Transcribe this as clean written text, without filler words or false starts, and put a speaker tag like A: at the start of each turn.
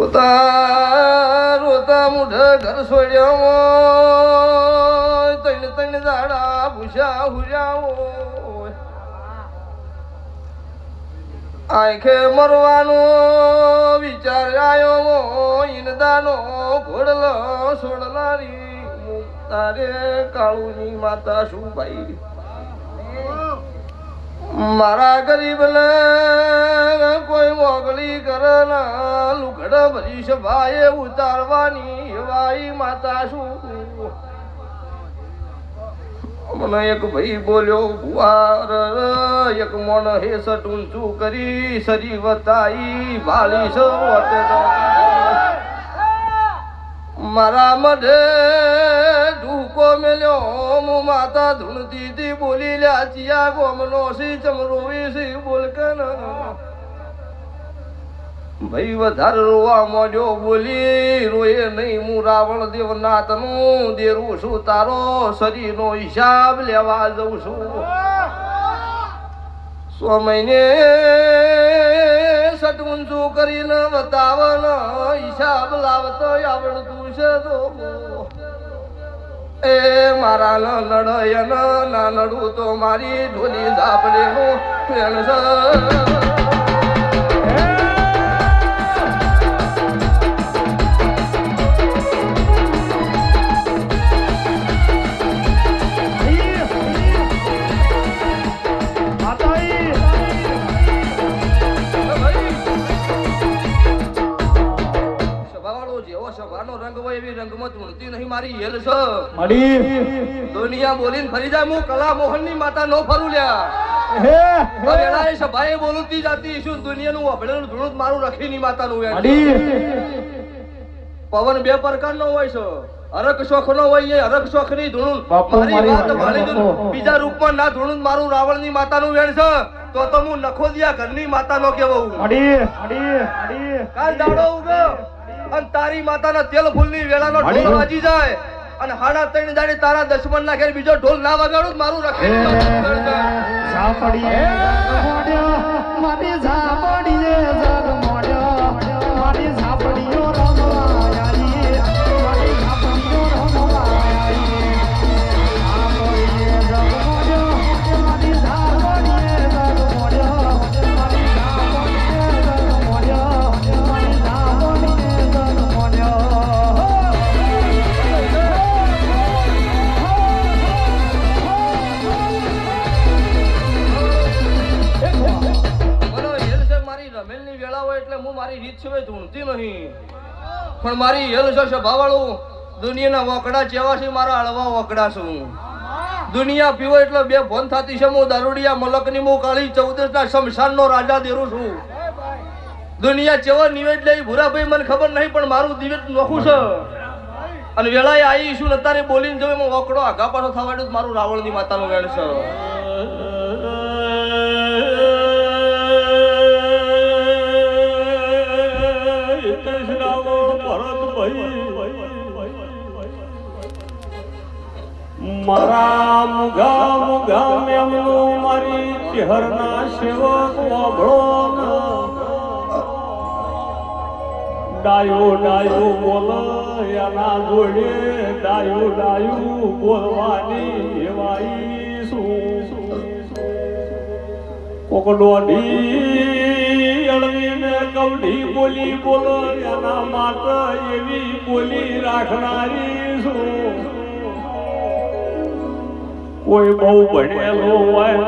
A: રોતા રોતા મુઢ ઘર છોડ્યા તૈણ તૈણ દાડા ભૂસા હુર્યાઓ આંખે મરવાનો વિચાર આવ્યો ઈનદાનો ઘોડલો છોડનારી તારે કાળુની માતા શું ભાઈ મારા ગરીબ ને કોઈ મોગલી કરના લુગડા ભરી સભાએ ઉતારવાની વાઈ માતા શું મને એક ભાઈ બોલ્યો ભુવાર એક મોણ હેસટ ઊંચું કરી સરી વતાઈ ભાળી સો મારા મઢે ઢૂકો મેલ્યો હું માતા ધૂણતી હતી બોલી લ્યા ચિયા ગોમનો સી ચમરોવી સી બોલ કે ભાઈ વધારે રોવા મોડ્યો બોલી રોયે નહીં હું રાવણ દેવનાથનું દેરું છું તારો શરીરનો હિસાબ લેવા જઉં છું 100 મહિને સટ ઊંચું કરીને બતાવન હિસાબ લાવતો આવડતું છે તો એ મારા નડય ના નડું તો મારી ઢોલી ઝાપડેનું ફેણ છે દુનિયા બોલીને ફરી જાય હું કલા મોહન ની માતા નો ફરું લ્યા સભાએ બોલતી જાતી શું દુનિયાનું અભળેલું ધૂણું મારું રખી ની માતા નું પવન બે પ્રકાર નો હોય છે હરક શોખ નો હોય હરક શોખ ની ધૂણું મારી વાત બીજા રૂપમાં ના ધૂણું મારું રાવણ ની માતા નું વેણ છે તો હું નખોદિયા ઘરની માતા નો કેવો કાલ દાડો ઉગ્યો અને તારી માતાના તેલ ફૂલની વેળાનો ઢોલ વાજી જાય અને 3:30 દાડે તારા દશમન ના ઘેર બીજો ઢોલ ના વગાડું મારું રખે ઝાપડીએ મારી ઝાપડીએ જગ મોડ્યો મારી ઝાપડીઓ રમવાયાઈ મારી ઝાપડીઓ રમવાયાઈ ઝાપડીએ જગ મોડ્યો મારી ઝાપડીએ જગ મોડ્યો મારી ઝાપડીએ જગ મોડ્યો મારી ઝાપડીએ જગ મોડ્યો રમેલની વેળા હોય એટલે હું મારી રીત સિવાય ધૂણતી નહીં પણ મારી હેલ છે સ્વભાવવાળું દુનિયાના વકડા ચેવા છે મારા હળવા વકડા છું દુનિયા પીવો એટલે બે ફોન થતી છે હું દારૂડિયા મલકની હું કાળી 14 ના શમશાનનો રાજા દેરું છું દુનિયા ચેવો નિવેદ લઈ ભૂરાભાઈ મને ખબર નહીં પણ મારું નિવેદ નોખું છે અને વેળાએ આવી છું અત્યારે બોલીને જવે હું વકડો આગા પાછો થવાડ્યું મારું રાવણની માતાનું વેણ છે
B: મારા મુગા મુગા મેમનું મારી ચહેરના સેવક વાભળો ડાયો ડાયો બોલ એના જોડે ડાયો ડાયું બોલવાની એવાઈ શું કોકડોડી અળવીને કવડી બોલી બોલ એના માટે એવી બોલી રાખનારી શું કોઈ બહુ ભણેલો હોય